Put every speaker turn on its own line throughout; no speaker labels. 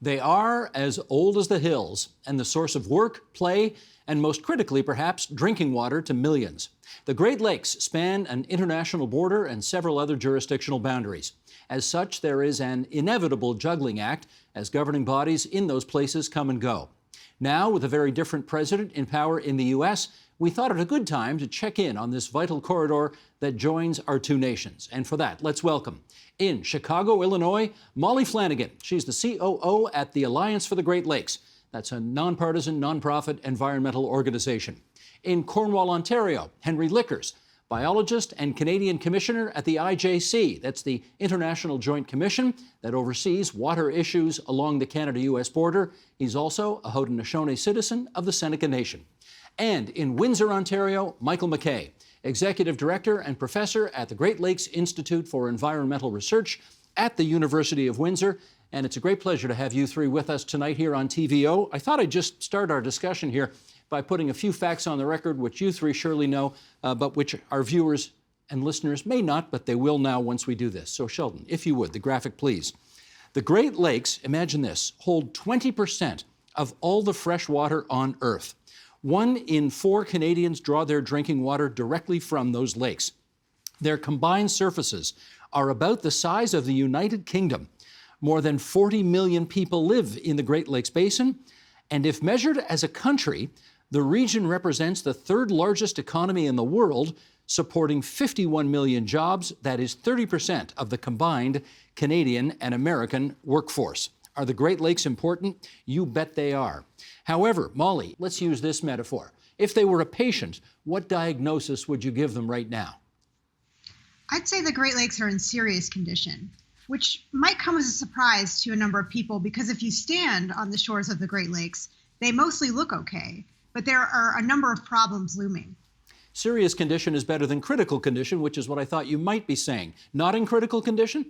They are as old as the hills and the source of work, play, and most critically, perhaps, drinking water to millions. The Great Lakes span an international border and several other jurisdictional boundaries. As such, there is an inevitable juggling act as governing bodies in those places come and go. Now, with a very different president in power in the U.S., we thought it a good time to check in on this vital corridor that joins our two nations. And for that, let's welcome, in Chicago, Illinois, Molly Flanagan. She's the COO at the Alliance for the Great Lakes. That's a nonpartisan, nonprofit environmental organization. In Cornwall, Ontario, Henry Lickers, biologist and Canadian commissioner at the IJC. That's the International Joint Commission that oversees water issues along the Canada-U.S. border. He's also a Haudenosaunee citizen of the Seneca Nation. And in Windsor, Ontario, Michael McKay, executive director and professor at the Great Lakes Institute for Environmental Research at the University of Windsor. And it's a great pleasure to have you three with us tonight here on TVO. I thought I'd just start our discussion here by putting a few facts on the record, which you three surely know, but which our viewers and listeners may not, but they will now once we do this. So Sheldon, if you would, the graphic, please. The Great Lakes, imagine this, hold 20% of all the fresh water on Earth. 1 in 4 Canadians draw their drinking water directly from those lakes. Their combined surfaces are about the size of the United Kingdom. More than 40 million people live in the Great Lakes Basin, and if measured as a country, the region represents the third largest economy in the world, supporting 51 million jobs. That is 30% of the combined Canadian and American workforce. Are the Great Lakes important? You bet they are. However, Molly, let's use this metaphor. If they were a patient, what diagnosis would you give them right now?
I'd say the Great Lakes are in serious condition, which might come as a surprise to a number of people because if you stand on the shores of the Great Lakes, they mostly look okay, but there are a number of problems looming.
Serious condition is better than critical condition, which is what I thought you might be saying. Not in critical condition?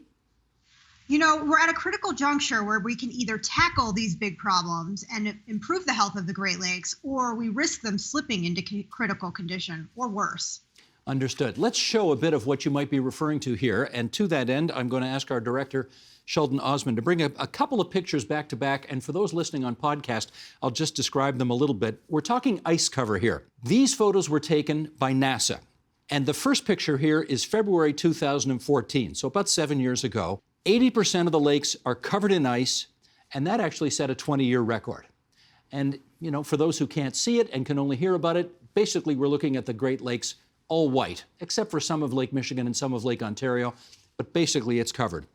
You know, we're at a critical juncture where we can either tackle these big problems and improve the health of the Great Lakes, or we risk them slipping into critical condition, or worse.
Understood. Let's show a bit of what you might be referring to here. And to that end, I'm going to ask our director, Sheldon Osmond, to bring a couple of pictures back to back. And for those listening on podcast, I'll just describe them a little bit. We're talking ice cover here. These photos were taken by NASA. And the first picture here is February 2014, so about 7 years ago. 80% of the lakes are covered in ice, and that actually set a 20-year record. And, you know, for those who can't see it and can only hear about it, basically we're looking at the Great Lakes all white, except for some of Lake Michigan and some of Lake Ontario, but basically it's covered.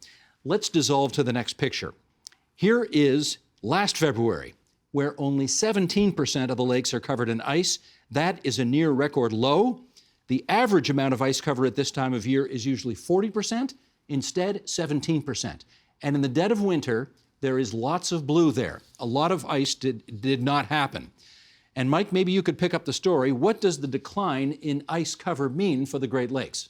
Let's dissolve to the next picture. Here is last February, where only 17% of the lakes are covered in ice. That is a near record low. The average amount of ice cover at this time of year is usually 40%. Instead, 17%. And in the dead of winter, there is lots of blue there. A lot of ice did not happen. And Mike, maybe you could pick up the story. What does the decline in ice cover mean for the Great Lakes?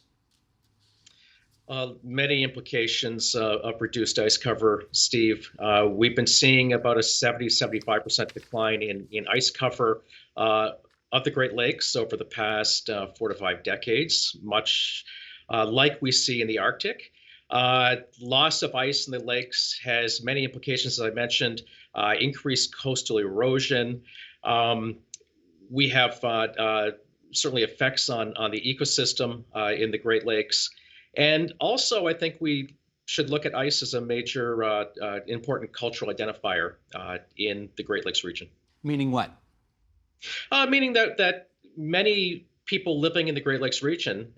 Many implications of reduced ice cover, Steve. We've been seeing about a 70-75% decline in ice cover of the Great Lakes over the past 4 to 5 decades, much like we see in the Arctic. Loss of ice in the lakes has many implications, as I mentioned, increased coastal erosion. We have certainly effects on the ecosystem in the Great Lakes. And also, I think we should look at ice as a major important cultural identifier in the Great Lakes region.
Meaning what?
Meaning that many people living in the Great Lakes region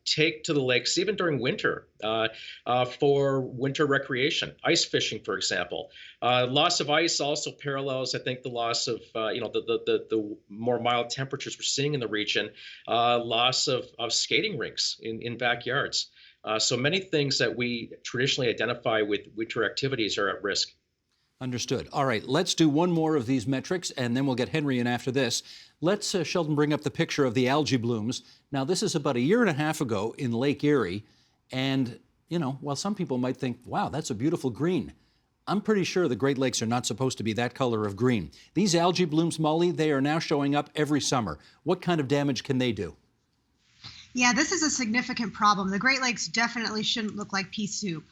take to the lakes even during winter for winter recreation, ice fishing, for example. Loss of ice also parallels, I think, the loss of the more mild temperatures we're seeing in the region, loss of skating rinks in backyards. So many things that we traditionally identify with winter activities are at risk.
Understood. All right, let's do one more of these metrics, and then we'll get Henry in after this. Let's, Sheldon, bring up the picture of the algae blooms. Now, this is about a year and a half ago in Lake Erie, and, you know, while some people might think, wow, that's a beautiful green, I'm pretty sure the Great Lakes are not supposed to be that color of green. These algae blooms, Molly, they are now showing up every summer. What kind of damage can they do?
Yeah, this is a significant problem. The Great Lakes definitely shouldn't look like pea soup.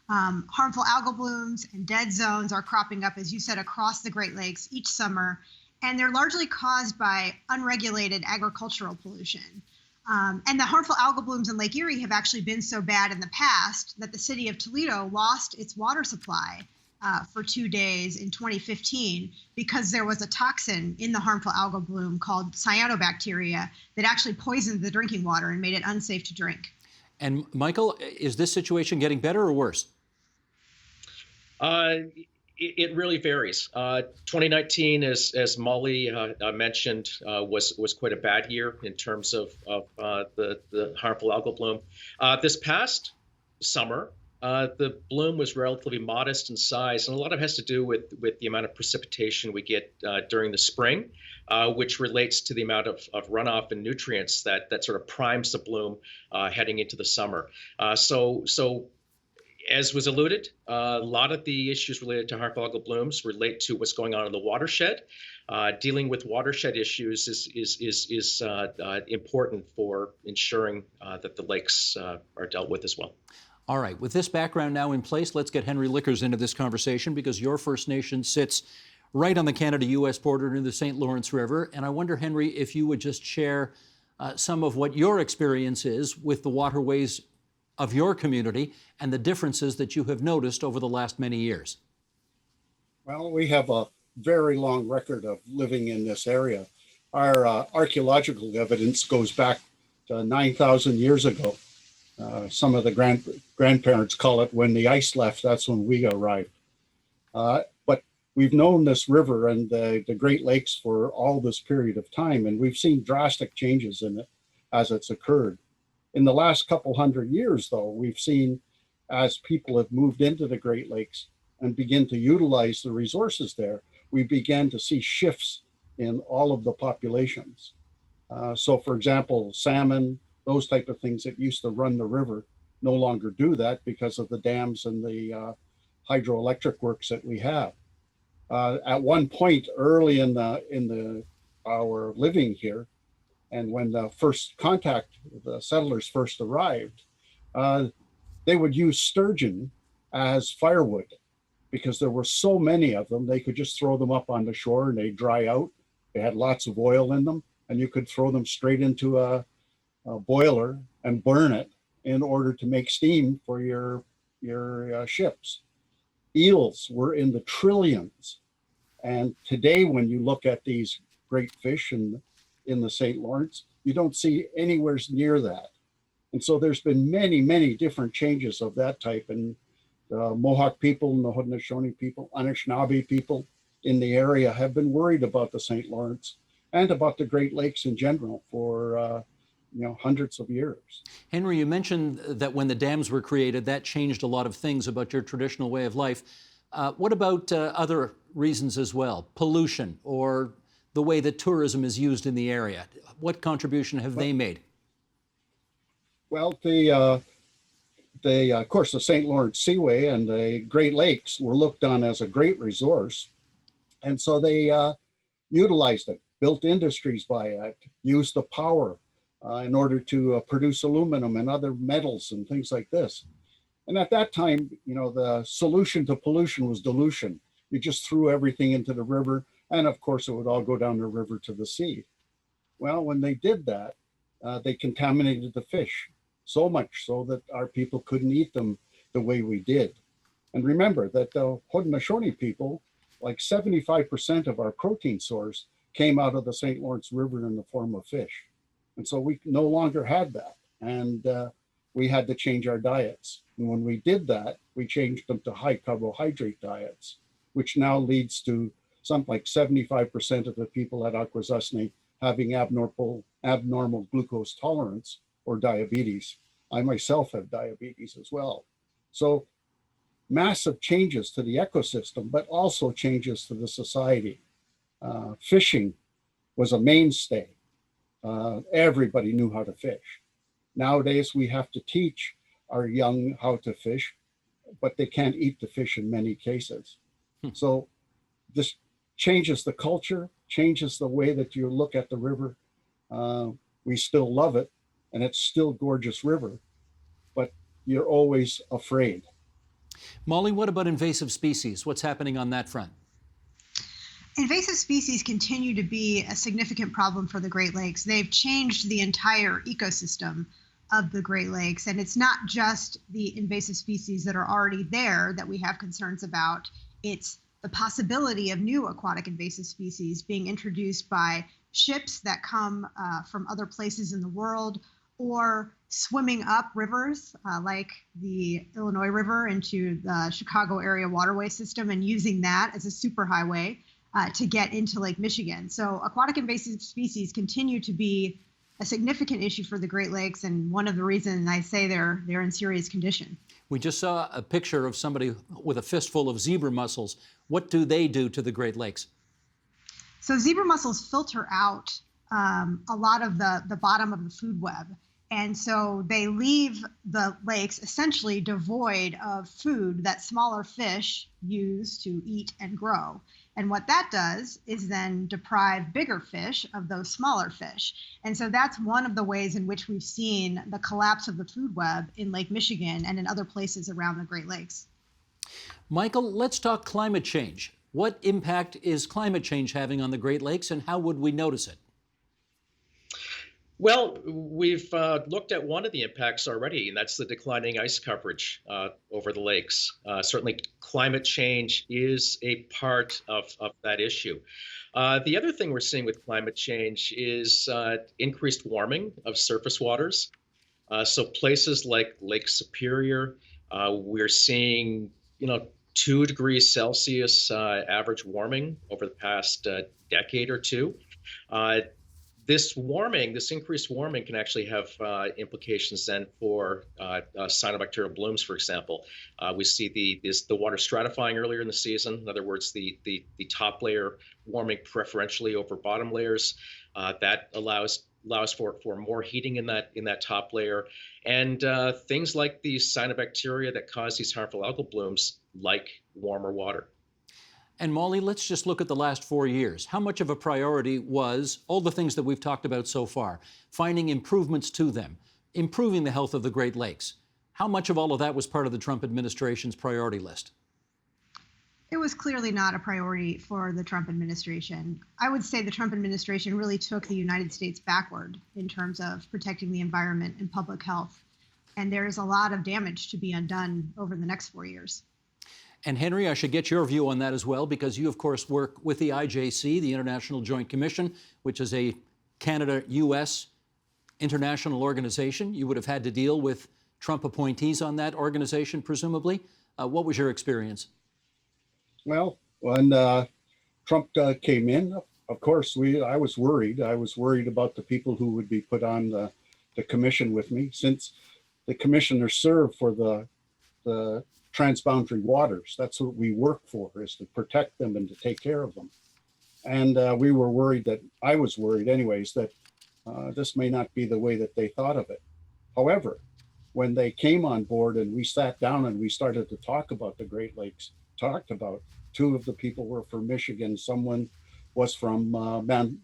Harmful algal blooms and dead zones are cropping up, as you said, across the Great Lakes each summer, and they're largely caused by unregulated agricultural pollution. And the harmful algal blooms in Lake Erie have actually been so bad in the past that the city of Toledo lost its water supply for 2 days in 2015 because there was a toxin in the harmful algal bloom called cyanobacteria that actually poisoned the drinking water and made it unsafe to drink.
And Michael, is this situation getting better or worse?
It really varies. 2019, as Molly mentioned, was quite a bad year in terms of the harmful algal bloom. This past summer, the bloom was relatively modest in size, and a lot of it has to do with the amount of precipitation we get during the spring, which relates to the amount of runoff and nutrients that sort of primes the bloom heading into the summer. So as was alluded, a lot of the issues related to harmful algal blooms relate to what's going on in the watershed. Dealing with watershed issues is important for ensuring that the lakes are dealt with as well.
All right, with this background now in place, let's get Henry Lickers into this conversation because your First Nation sits right on the Canada-U.S. border near the St. Lawrence River. And I wonder, Henry, if you would just share some of what your experience is with the waterways of your community and the differences that you have noticed over the last many years.
Well, we have a very long record of living in this area. Our archaeological evidence goes back to 9,000 years ago. Some of the grandparents call it when the ice left, that's when we arrived. But we've known this river and the Great Lakes for all this period of time, and we've seen drastic changes in it as it's occurred. In the last couple hundred years, though, we've seen as people have moved into the Great Lakes and begin to utilize the resources there, we began to see shifts in all of the populations. So, for example, salmon, those type of things that used to run the river no longer do that because of the dams and the hydroelectric works that we have. At one point early in our living here, and when the settlers first arrived, they would use sturgeon as firewood because there were so many of them. They could just throw them up on the shore and they dry out. They had lots of oil in them, and you could throw them straight into a boiler and burn it in order to make steam for your ships. Eels were in the trillions. And today, when you look at these great fish in the St. Lawrence, you don't see anywhere near that. And so there's been many, many different changes of that type. And the Mohawk people and the Haudenosaunee people, Anishinaabe people in the area have been worried about the St. Lawrence and about the Great Lakes in general for hundreds of years.
Henry, you mentioned that when the dams were created, that changed a lot of things about your traditional way of life. What about other reasons as well? Pollution or the way that tourism is used in the area? What contribution have they made?
Well, of course, the St. Lawrence Seaway and the Great Lakes were looked on as a great resource. And so they utilized it, built industries by it, used the power in order to produce aluminum and other metals and things like this. And at that time, the solution to pollution was dilution. You just threw everything into the river, and of course, it would all go down the river to the sea. Well, when they did that, they contaminated the fish, so much so that our people couldn't eat them the way we did. And remember that the Haudenosaunee people, like 75% of our protein source came out of the St. Lawrence River in the form of fish. And so we no longer had that. And we had to change our diets. And when we did that, we changed them to high carbohydrate diets, which now leads to something like 75% of the people at Akwesasne having abnormal glucose tolerance or diabetes. I myself have diabetes as well. So massive changes to the ecosystem, but also changes to the society. Fishing was a mainstay. Everybody knew how to fish. Nowadays, we have to teach our young how to fish, but they can't eat the fish in many cases. So this changes the culture, changes the way that you look at the river. We still love it, and it's still a gorgeous river, but you're always afraid.
Molly, what about invasive species? What's happening on that front?
Invasive species continue to be a significant problem for the Great Lakes. They've changed the entire ecosystem of the Great Lakes, and it's not just the invasive species that are already there that we have concerns about. It's the possibility of new aquatic invasive species being introduced by ships that come from other places in the world, or swimming up rivers like the Illinois River into the Chicago area waterway system and using that as a superhighway to get into Lake Michigan. So aquatic invasive species continue to be a significant issue for the Great Lakes, and one of the reasons I say they're in serious condition.
We just saw a picture of somebody with a fistful of zebra mussels. What do they do to the Great Lakes?
So zebra mussels filter out a lot of the bottom of the food web. And so they leave the lakes essentially devoid of food that smaller fish use to eat and grow. And what that does is then deprive bigger fish of those smaller fish. And so that's one of the ways in which we've seen the collapse of the food web in Lake Michigan and in other places around the Great Lakes.
Michael, let's talk climate change. What impact is climate change having on the Great Lakes, and how would we notice it?
Well, we've looked at one of the impacts already, and that's the declining ice coverage over the lakes. Certainly, climate change is a part of that issue. The other thing we're seeing with climate change is increased warming of surface waters. So places like Lake Superior, we're seeing, 2 degrees Celsius average warming over the past decade or two. This increased warming can actually have implications then for cyanobacterial blooms, for example. We see the water stratifying earlier in the season. In other words, the top layer warming preferentially over bottom layers. That allows for more heating in that top layer. And things like these cyanobacteria that cause these harmful algal blooms like warmer water.
And Molly, let's just look at the last 4 years. How much of a priority was all the things that we've talked about so far, finding improvements to them, improving the health of the Great Lakes? How much of all of that was part of the Trump administration's priority list?
It was clearly not a priority for the Trump administration. I would say the Trump administration really took the United States backward in terms of protecting the environment and public health. And there is a lot of damage to be undone over the next 4 years.
And Henry, I should get your view on that as well, because you, of course, work with the IJC, the International Joint Commission, which is a Canada-U.S. international organization. You would have had to deal with Trump appointees on that organization, presumably. What was your experience?
Well, when Trump came in, of course, I was worried. I was worried about the people who would be put on the commission with me, since the commissioners serve for the transboundary waters. That's what we work for, is to protect them and to take care of them. And we were worried I was worried anyways, that this may not be the way that they thought of it. However, when they came on board and we sat down and we started to talk about the Great Lakes, talked about, 2 of the people were from Michigan, someone was from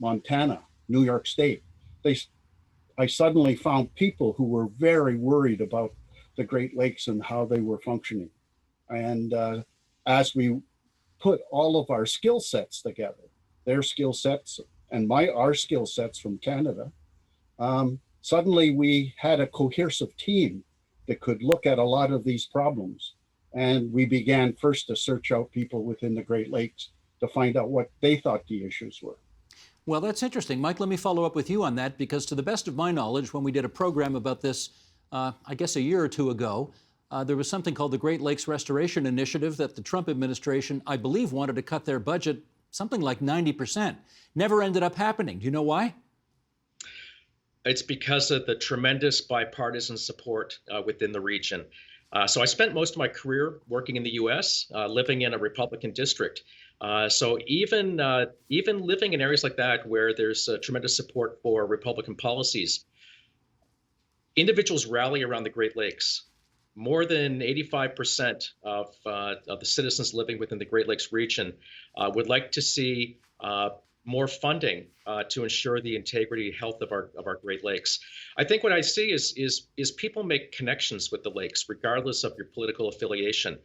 Montana, New York State. I suddenly found people who were very worried about the Great Lakes and how they were functioning. And as we put all of our skill sets together, their skill sets and our skill sets from Canada, suddenly we had a cohesive team that could look at a lot of these problems. And we began first to search out people within the Great Lakes to find out what they thought the issues were.
Well, that's interesting. Mike, let me follow up with you on that, because to the best of my knowledge, when we did a program about this, I guess a year or two ago, there was something called the Great Lakes Restoration Initiative that the Trump administration, I believe, wanted to cut their budget something like 90%. Never ended up happening. Do you know why?
It's because of the tremendous bipartisan support within the region. So I spent most of my career working in the U.S., living in a Republican district. So even living in areas like that where there's tremendous support for Republican policies, individuals rally around the Great Lakes. More than 85% of the citizens living within the Great Lakes region would like to see more funding to ensure the integrity and health of our Great Lakes. I think what I see is people make connections with the lakes, regardless of your political affiliation.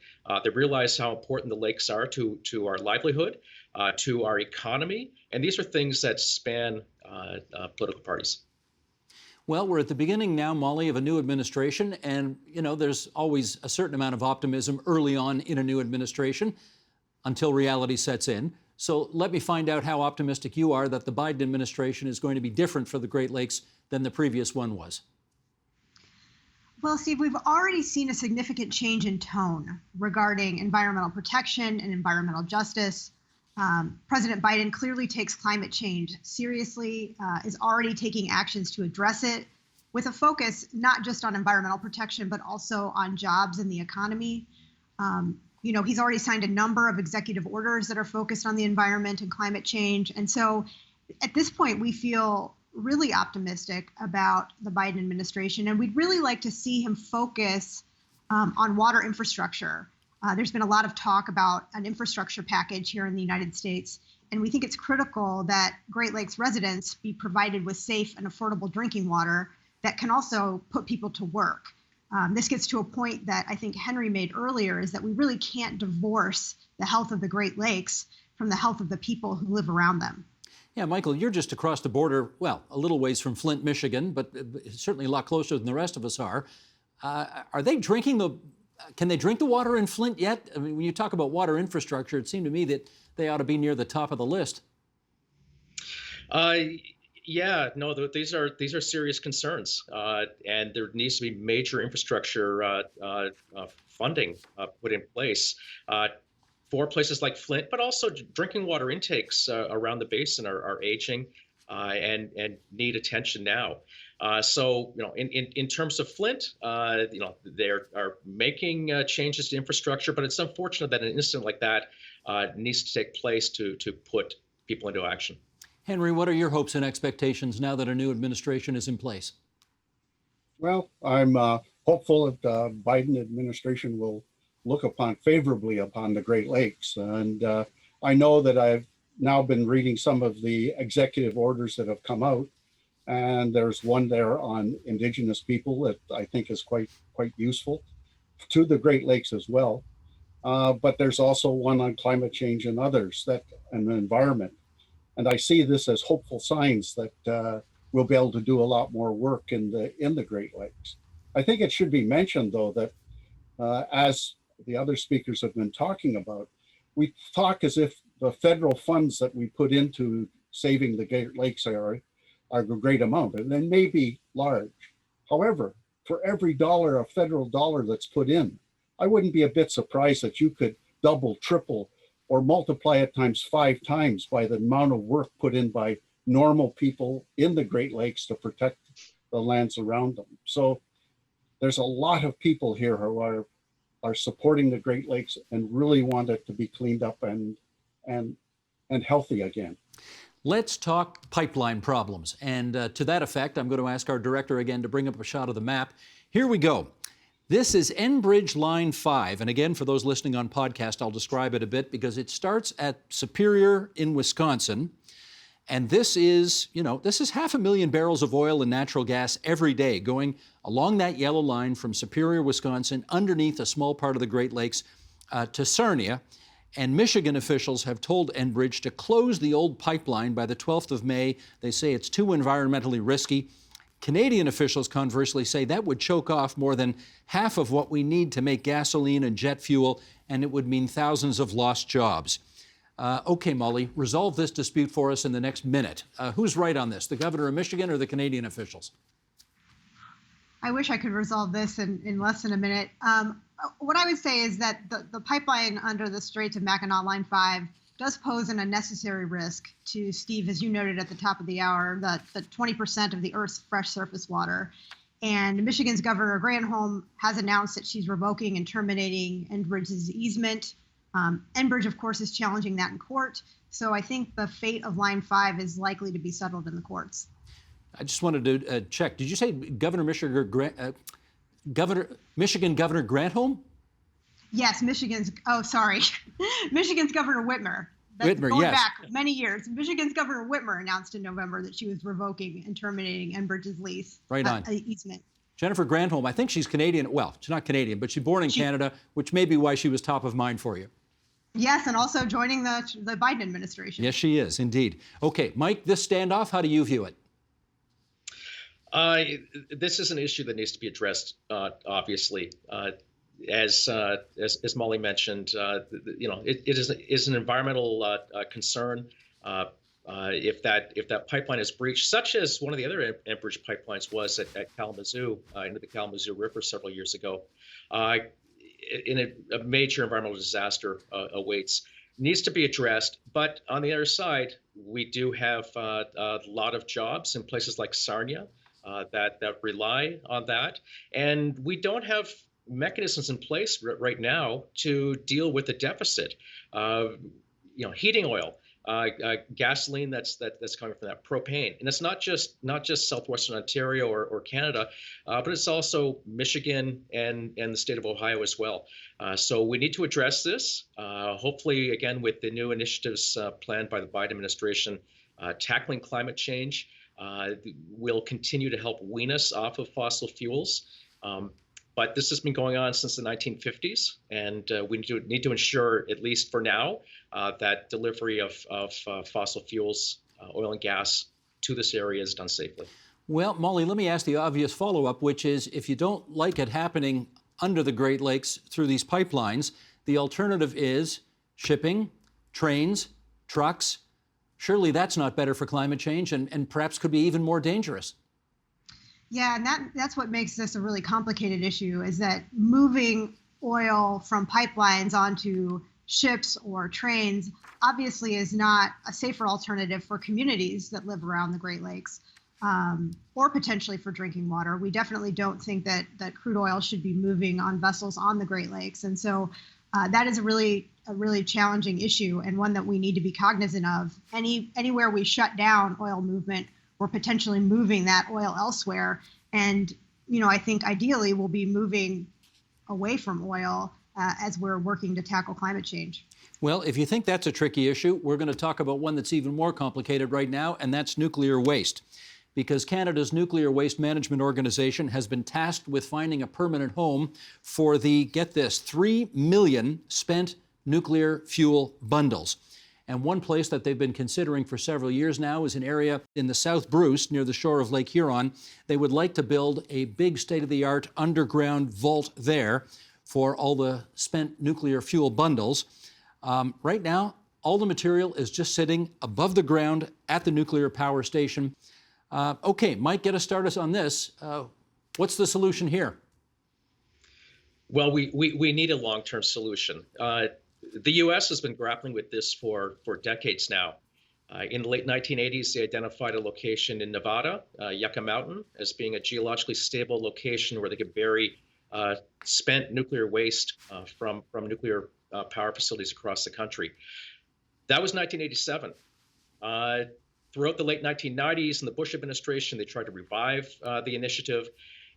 They realize how important the lakes are to our livelihood, to our economy, and these are things that span political parties.
Well, we're at the beginning now, Molly, of a new administration, and there's always a certain amount of optimism early on in a new administration until reality sets in. So let me find out how optimistic you are that the Biden administration is going to be different for the Great Lakes than the previous one was.
Well, Steve, we've already seen a significant change in tone regarding environmental protection and environmental justice. President Biden clearly takes climate change seriously, is already taking actions to address it with a focus not just on environmental protection, but also on jobs and the economy. He's already signed a number of executive orders that are focused on the environment and climate change. And so at this point, we feel really optimistic about the Biden administration, and we'd really like to see him focus on water infrastructure. There's been a lot of talk about an infrastructure package here in the United States, and we think it's critical that Great Lakes residents be provided with safe and affordable drinking water that can also put people to work. This gets to a point that I think Henry made earlier, is that we really can't divorce the health of the Great Lakes from the health of the people who live around them.
Yeah, Michael, you're just across the border, well, a little ways from Flint, Michigan, but certainly a lot closer than the rest of us are. Are they drinking can they drink the water in Flint yet? I mean, when you talk about water infrastructure, it seemed to me that they ought to be near the top of the list.
Yeah, no, these are serious concerns, and there needs to be major infrastructure funding put in place for places like Flint, but also drinking water intakes around the basin are aging and need attention now. So, in terms of Flint, they are making changes to infrastructure, but it's unfortunate that an incident like that needs to take place to put people into action.
Henry, what are your hopes and expectations now that a new administration is in place?
Well, I'm hopeful that the Biden administration will look favorably upon the Great Lakes. And I know that I've now been reading some of the executive orders that have come out. And there's one there on Indigenous people that I think is quite useful to the Great Lakes as well. But there's also one on climate change and others and the environment. And I see this as hopeful signs that we'll be able to do a lot more work in the Great Lakes. I think it should be mentioned, though, that as the other speakers have been talking about, we talk as if the federal funds that we put into saving the Great Lakes are a great amount, and they may be large. However, for every dollar, a federal dollar that's put in, I wouldn't be a bit surprised that you could double, triple, or multiply it times 5 times by the amount of work put in by normal people in the Great Lakes to protect the lands around them. So there's a lot of people here who are supporting the Great Lakes and really want it to be cleaned up and healthy again.
Let's talk pipeline problems. And to that effect, I'm going to ask our director again to bring up a shot of the map. Here we go. This is Enbridge Line 5. And again, for those listening on podcast, I'll describe it a bit because it starts at Superior in Wisconsin. And this is 500,000 barrels of oil and natural gas every day going along that yellow line from Superior, Wisconsin, underneath a small part of the Great Lakes to Sarnia. And Michigan officials have told Enbridge to close the old pipeline by the 12th of May. They say it's too environmentally risky. Canadian officials conversely say that would choke off more than half of what we need to make gasoline and jet fuel, and it would mean thousands of lost jobs. Okay, Molly, resolve this dispute for us in the next minute. Who's right on this, the governor of Michigan or the Canadian officials?
I wish I could resolve this in less than a minute. What I would say is that the pipeline under the Straits of Mackinac Line 5 does pose an unnecessary risk to, Steve, as you noted at the top of the hour, the 20% of the Earth's fresh surface water. And Michigan's Governor Granholm has announced that she's revoking and terminating Enbridge's easement. Enbridge, of course, is challenging that in court. So I think the fate of Line 5 is likely to be settled in the courts.
I just wanted to check. Did you say Michigan Governor Granholm?
Yes, Michigan's Governor Whitmer. That's
Whitmer,
going
yes.
back many years. Michigan's Governor Whitmer announced in November that she was revoking and terminating Enbridge's lease
Right on.
easement.
Jennifer Granholm, I think she's Canadian. Well, she's not Canadian, but she's born in Canada, which may be why she was top of mind for you.
Yes, and also joining the Biden administration.
Yes, she is, indeed. Okay, Mike, this standoff, how do you view it?
This is an issue that needs to be addressed, obviously. As Molly mentioned, it is an environmental concern. If that pipeline is breached, such as one of the other Enbridge pipelines was at Kalamazoo, into the Kalamazoo River several years ago, in a major environmental disaster awaits, needs to be addressed. But on the other side, we do have a lot of jobs in places like Sarnia that rely on that, and we don't have mechanisms in place right now to deal with the deficit. Heating oil, gasoline that's coming from that, propane, and it's not just southwestern Ontario or Canada, but it's also Michigan and the state of Ohio as well. So we need to address this. Hopefully, again, with the new initiatives planned by the Biden administration, tackling climate change will continue to help wean us off of fossil fuels. But this has been going on since the 1950s, and we need to ensure, at least for now, that delivery of fossil fuels, oil and gas, to this area is done safely.
Well, Molly, let me ask the obvious follow-up, which is, if you don't like it happening under the Great Lakes through these pipelines, the alternative is shipping, trains, trucks. Surely that's not better for climate change and perhaps could be even more dangerous.
Yeah, and that's what makes this a really complicated issue, is that moving oil from pipelines onto ships or trains obviously is not a safer alternative for communities that live around the Great Lakes, or potentially for drinking water. We definitely don't think that crude oil should be moving on vessels on the Great Lakes. And so that is a really challenging issue, and one that we need to be cognizant of. Anywhere we shut down oil movement, we're potentially moving that oil elsewhere. And, I think ideally we'll be moving away from oil as we're working to tackle climate change.
Well, if you think that's a tricky issue, we're going to talk about one that's even more complicated right now, and that's nuclear waste. Because Canada's Nuclear Waste Management Organization has been tasked with finding a permanent home for the, get this, 3 million spent nuclear fuel bundles. And one place that they've been considering for several years now is an area in the South Bruce near the shore of Lake Huron. They would like to build a big state-of-the-art underground vault there for all the spent nuclear fuel bundles. Right now, all the material is just sitting above the ground at the nuclear power station. Okay, Mike, get us started on this. What's the solution here?
Well, we need a long-term solution. The U.S. has been grappling with this for decades now. In the late 1980s, they identified a location in Nevada, Yucca Mountain, as being a geologically stable location where they could bury spent nuclear waste from nuclear power facilities across the country. That was 1987. Throughout the late 1990s and the Bush administration, they tried to revive the initiative.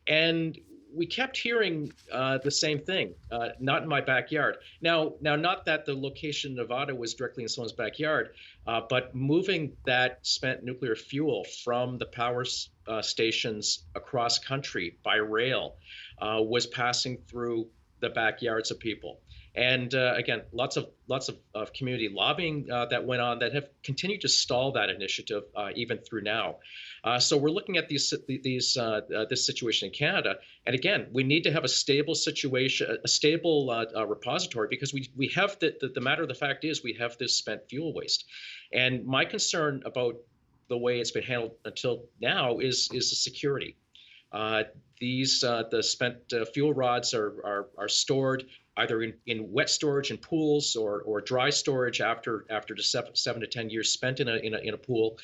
And we kept hearing the same thing, not in my backyard. Now, not that the location in Nevada was directly in someone's backyard, but moving that spent nuclear fuel from the power stations across country by rail was passing through the backyards of people. And again, lots of community lobbying that went on that have continued to stall that initiative even through now. So we're looking at this situation in Canada, and again, we need to have a stable situation, a stable repository, because we have the matter of the fact is we have this spent fuel waste, and my concern about the way it's been handled until now is the security. The spent fuel rods are stored either in wet storage in pools or dry storage after just 7 to 10 years spent in a pool,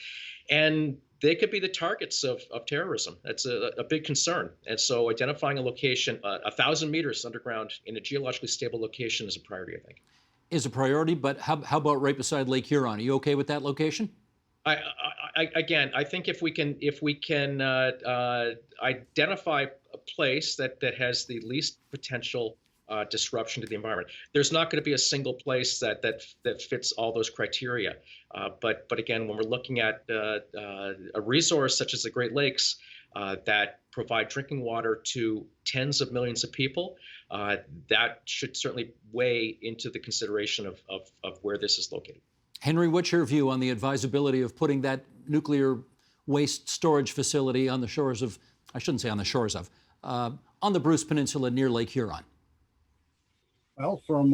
and they could be the targets of terrorism. That's a big concern. And so identifying a location 1,000 meters underground in a geologically stable location is a priority, I think. Is a priority, but how about right beside Lake Huron? Are you okay with that location? Again, I think if we can identify a place that has the least potential disruption to the environment. There's not going to be a single place that fits all those criteria. But again, when we're looking at a resource such as the Great Lakes that provide drinking water to tens of millions of people, that should certainly weigh into the consideration of where this is located.
Henry, what's your view on the advisability of putting that nuclear waste storage facility on the shores of, I shouldn't say on the shores of, on the Bruce Peninsula near Lake Huron?
Well, from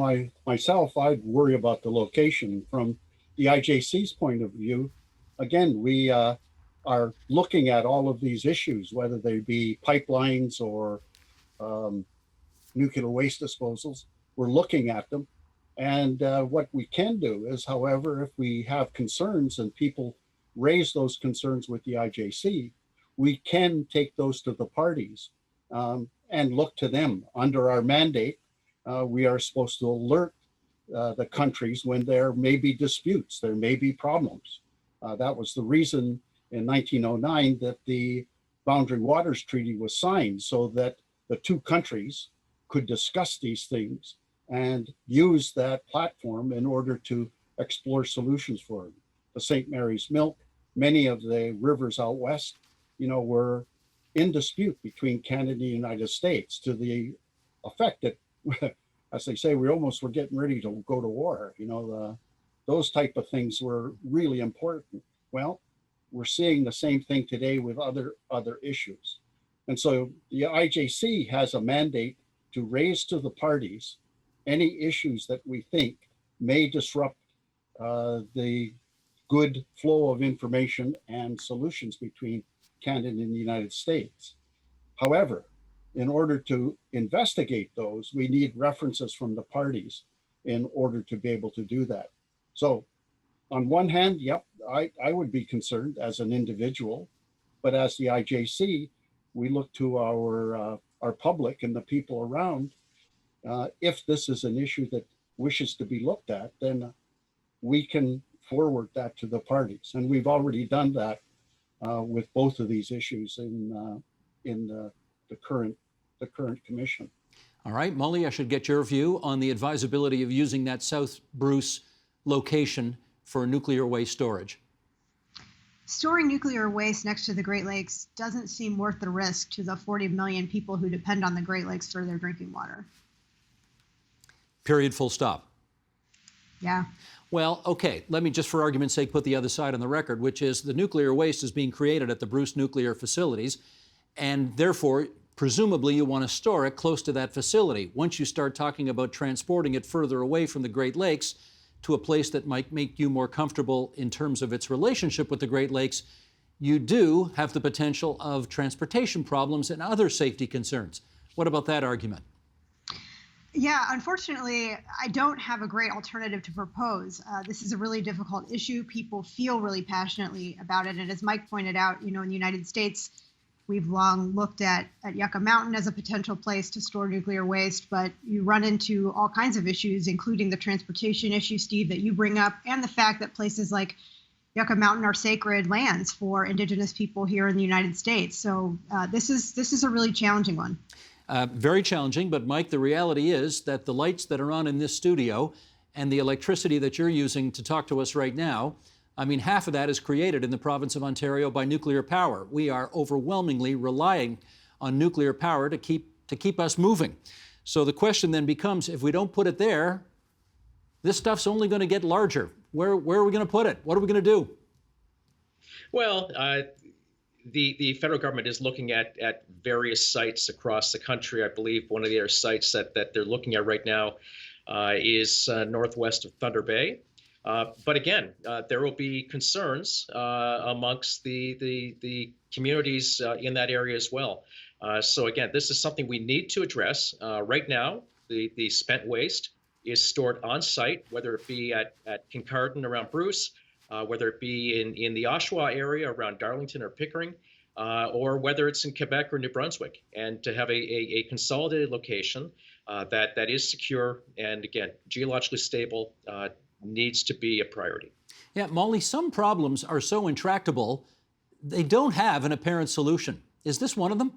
myself, I'd worry about the location. From the IJC's point of view, again, we are looking at all of these issues, whether they be pipelines or nuclear waste disposals. We're looking at them. And what we can do is, however, if we have concerns and people raise those concerns with the IJC, we can take those to the parties and look to them. Under our mandate, we are supposed to alert the countries when there may be disputes, there may be problems. That was the reason in 1909 that the Boundary Waters Treaty was signed, so that the two countries could discuss these things and use that platform in order to explore solutions for them. The St. Mary's Milk, many of the rivers out west, were in dispute between Canada and the United States, to the effect that, as they say, we almost were getting ready to go to war. Those type of things were really important. Well, we're seeing the same thing today with other issues. And so the IJC has a mandate to raise to the parties any issues that we think may disrupt the good flow of information and solutions between Canada and the United States. However, in order to investigate those, we need references from the parties in order to be able to do that. So on one hand, yep, I would be concerned as an individual, but as the IJC, we look to our public and the people around. If this is an issue that wishes to be looked at, then we can forward that to the parties. And we've already done that with both of these issues in the current commission.
All right, Molly, I should get your view on the advisability of using that South Bruce location for nuclear waste storage.
Storing nuclear waste next to the Great Lakes doesn't seem worth the risk to the 40 million people who depend on the Great Lakes for their drinking water.
Period, full stop.
Yeah.
Well, okay, let me just for argument's sake put the other side on the record, which is the nuclear waste is being created at the Bruce nuclear facilities, and therefore, presumably you want to store it close to that facility. Once you start talking about transporting it further away from the Great Lakes to a place that might make you more comfortable in terms of its relationship with the Great Lakes, you do have the potential of transportation problems and other safety concerns. What about that argument?
Yeah, unfortunately, I don't have a great alternative to propose. This is a really difficult issue. People feel really passionately about it. And as Mike pointed out, in the United States, we've long looked at Yucca Mountain as a potential place to store nuclear waste, but you run into all kinds of issues, including the transportation issue, Steve, that you bring up, and the fact that places like Yucca Mountain are sacred lands for Indigenous people here in the United States. So this is a really challenging one.
Very challenging, but Mike, the reality is that the lights that are on in this studio and the electricity that you're using to talk to us right now, I mean, half of that is created in the province of Ontario by nuclear power. We are overwhelmingly relying on nuclear power to keep us moving. So the question then becomes, if we don't put it there, this stuff's only going to get larger. Where are we going to put it? What are we going to do?
Well, the federal government is looking at various sites across the country. I believe one of the other sites that they're looking at right now is northwest of Thunder Bay. But again, there will be concerns amongst the communities in that area as well. So again, this is something we need to address. Right now, the spent waste is stored on site, whether it be at Kincardine around Bruce, whether it be in the Oshawa area around Darlington or Pickering, or whether it's in Quebec or New Brunswick. And to have a consolidated location that is secure and, again, geologically stable needs to be a priority.
Yeah, Molly, some problems are so intractable, they don't have an apparent solution. Is this one of them?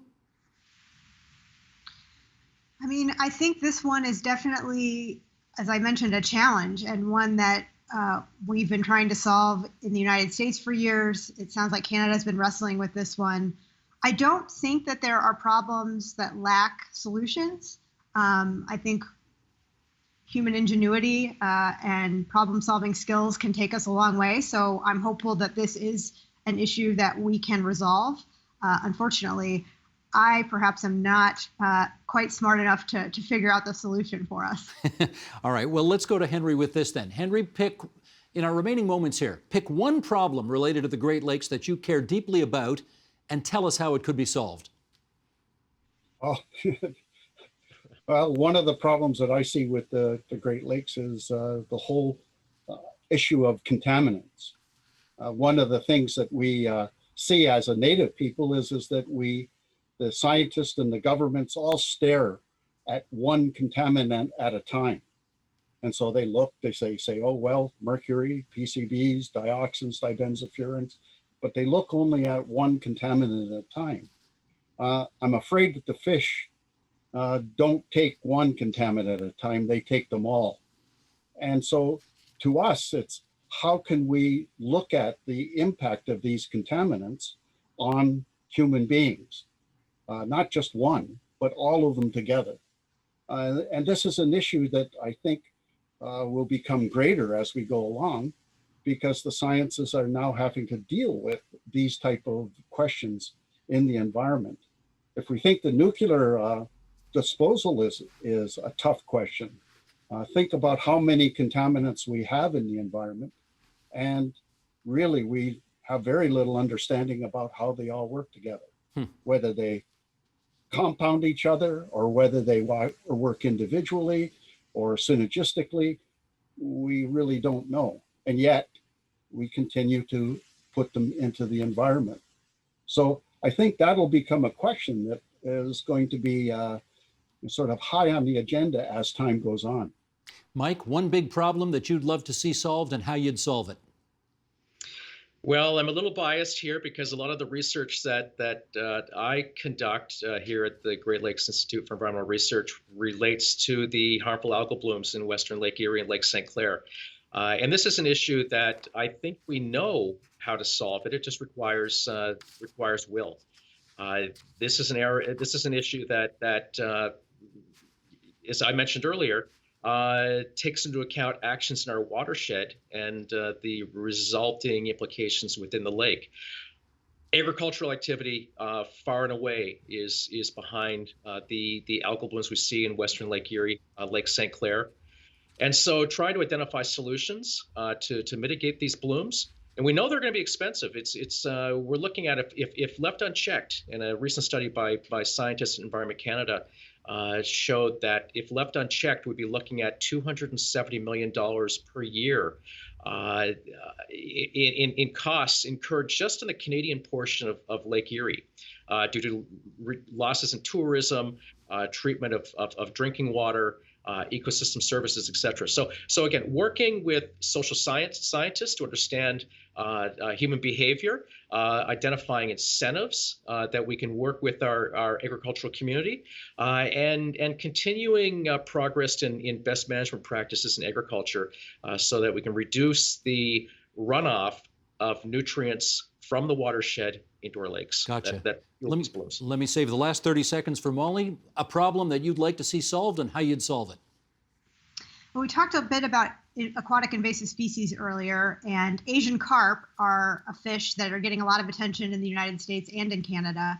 I mean, I think this one is definitely, as I mentioned, a challenge and one that we've been trying to solve in the United States for years. It sounds like Canada's been wrestling with this one. I don't think that there are problems that lack solutions. I think human ingenuity and problem solving skills can take us a long way. So I'm hopeful that this is an issue that we can resolve. Unfortunately, I perhaps am not quite smart enough to figure out the solution for us.
All right, well, let's go to Henry with this then. Henry, in our remaining moments here, pick one problem related to the Great Lakes that you care deeply about and tell us how it could be solved.
Oh, well, one of the problems that I see with the Great Lakes is the whole issue of contaminants. One of the things that we see as a native people is that the scientists and the governments all stare at one contaminant at a time. And so they look, they say, oh, well, mercury, PCBs, dioxins, dibenzofurans, but they look only at one contaminant at a time. I'm afraid that the fish don't take one contaminant at a time, they take them all. And so to us, it's how can we look at the impact of these contaminants on human beings? Not just one, but all of them together. And this is an issue that I think will become greater as we go along, because the sciences are now having to deal with these type of questions in the environment. If we think the nuclear disposal is a tough question, think about how many contaminants we have in the environment. And really, we have very little understanding about how they all work together, whether they compound each other or whether they work individually or synergistically. We really don't know. And yet we continue to put them into the environment. So I think that'll become a question that is going to be sort of high on the agenda as time goes on.
Mike, one big problem that you'd love to see solved and how you'd solve it.
Well, I'm a little biased here because a lot of the research that I conduct here at the Great Lakes Institute for Environmental Research relates to the harmful algal blooms in Western Lake Erie and Lake St. Clair. And this is an issue that I think we know how to solve it. It just requires will. This is an issue that as I mentioned earlier, takes into account actions in our watershed and the resulting implications within the lake. Agricultural activity far and away is behind the algal blooms we see in Western Lake Erie, Lake St. Clair. And so try to identify solutions to mitigate these blooms. And we know they're going to be expensive. We're looking at if left unchecked, in a recent study by scientists at Environment Canada, showed that if left unchecked, we'd be looking at $270 million per year in costs incurred just in the Canadian portion of Lake Erie due to losses in tourism, treatment of drinking water, ecosystem services, et cetera. So again, working with social scientists to understand human behavior, identifying incentives that we can work with our agricultural community, and continuing progress in best management practices in agriculture so that we can reduce the runoff of nutrients from the watershed into our lakes.
Gotcha.
Blooms.
Let me save the last 30 seconds for Molly. A problem that you'd like to see solved and how you'd solve it.
Well, we talked a bit about aquatic invasive species earlier, and Asian carp are a fish that are getting a lot of attention in the United States and in Canada.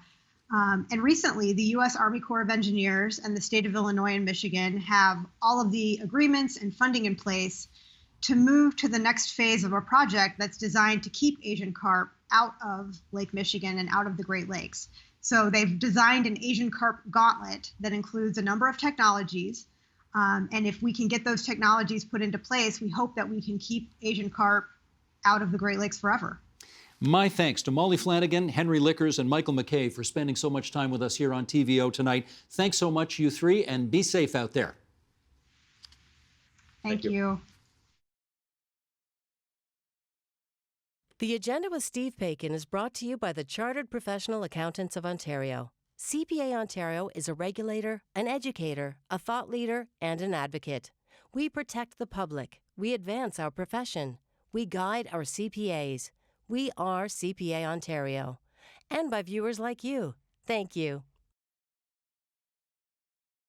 And recently, the U.S. Army Corps of Engineers and the state of Illinois and Michigan have all of the agreements and funding in place to move to the next phase of a project that's designed to keep Asian carp out of Lake Michigan and out of the Great Lakes. So they've designed an Asian carp gauntlet that includes a number of technologies. And if we can get those technologies put into place, we hope that we can keep Asian carp out of the Great Lakes forever.
My thanks to Molly Flanagan, Henry Lickers, and Michael McKay for spending so much time with us here on TVO tonight. Thanks so much, you three, and be safe out there.
Thank you.
The Agenda with Steve Paikin is brought to you by the Chartered Professional Accountants of Ontario. CPA Ontario is a regulator, an educator, a thought leader, and an advocate. We protect the public. We advance our profession. We guide our CPAs. We are CPA Ontario. And by viewers like you. Thank you.